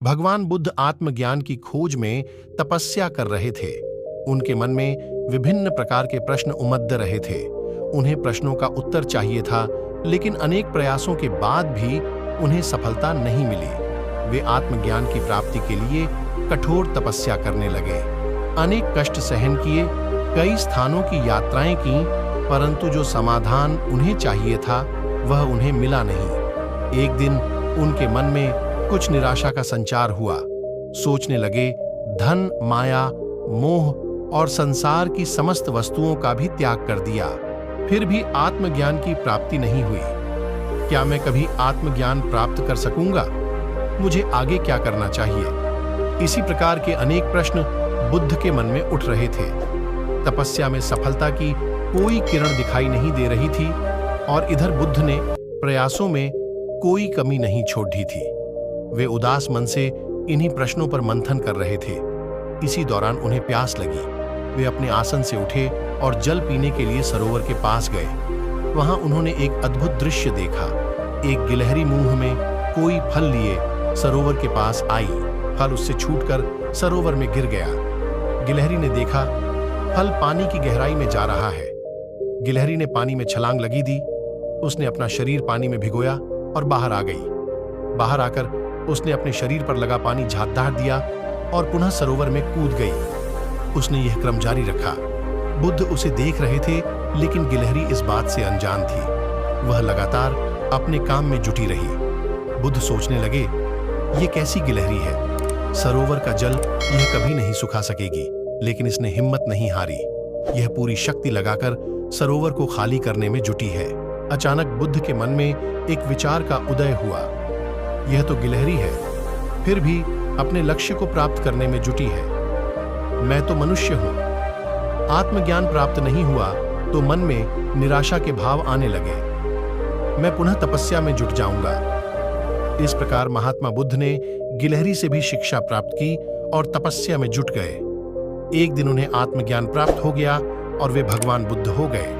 भगवान बुद्ध आत्मज्ञान की खोज में तपस्या कर रहे थे। उनके मन में विभिन्न प्रकार के प्रश्न उमड़ रहे थे। उन्हें प्रश्नों का उत्तर चाहिए था, लेकिन अनेक प्रयासों के बाद भी उन्हें सफलता नहीं मिली। वे आत्मज्ञान की प्राप्ति के लिए कठोर तपस्या करने लगे। अनेक कष्ट सहन किए, कई स्थानों की यात्राएं की, परंतु जो समाधान उन्हें चाहिए था वह उन्हें मिला नहीं। एक दिन उनके मन में कुछ निराशा का संचार हुआ। सोचने लगे, धन, माया, मोह और संसार की समस्त वस्तुओं का भी त्याग कर दिया, फिर भी आत्मज्ञान की प्राप्ति नहीं हुई। क्या मैं कभी आत्मज्ञान प्राप्त कर सकूंगा? मुझे आगे क्या करना चाहिए? इसी प्रकार के अनेक प्रश्न बुद्ध के मन में उठ रहे थे। तपस्या में सफलता की कोई किरण दिखाई नहीं दे रही थी और इधर बुद्ध ने प्रयासों में कोई कमी नहीं छोड़ दी थी। वे उदास मन से इन्हीं प्रश्नों पर मंथन कर रहे थे। इसी दौरान उन्हें प्यास लगी। वे अपने आसन से उठे और जल पीने के लिए सरोवर के पास गए। वहां उन्होंने एक अद्भुत दृश्य देखा। एक गिलहरी मुंह में कोई फल लिए सरोवर के पास आई। फल उससे छूटकर सरोवर में गिर गया। गिलहरी ने देखा, फल पानी की गहराई में जा रहा है। गिलहरी ने पानी में छलांग लगी दी। उसने अपना शरीर पानी में भिगोया और बाहर आ गई। बाहर आकर उसने अपने शरीर पर लगा पानी झाड़ दिया और पुनः सरोवर में कूद गई। उसने यह क्रम जारी रखा। बुद्ध उसे देख रहे थे, लेकिन गिलहरी इस बात से अनजान थी। वह लगातार अपने काम में जुटी रही। बुद्ध सोचने लगे, ये कैसी गिलहरी है? सरोवर का जल यह कभी नहीं सुखा सकेगी। लेकिन इसने हिम्मत नहीं हारी। यह पूरी शक्ति लगाकर सरोवर को खाली करने में जुटी है। अचानक बुद्ध के मन में एक विचार का उदय हुआ। यह तो गिलहरी है, फिर भी अपने लक्ष्य को प्राप्त करने में जुटी है। मैं तो मनुष्य हूं। आत्मज्ञान प्राप्त नहीं हुआ तो मन में निराशा के भाव आने लगे। मैं पुनः तपस्या में जुट जाऊंगा। इस प्रकार महात्मा बुद्ध ने गिलहरी से भी शिक्षा प्राप्त की और तपस्या में जुट गए। एक दिन उन्हें आत्मज्ञान प्राप्त हो गया और वे भगवान बुद्ध हो गए।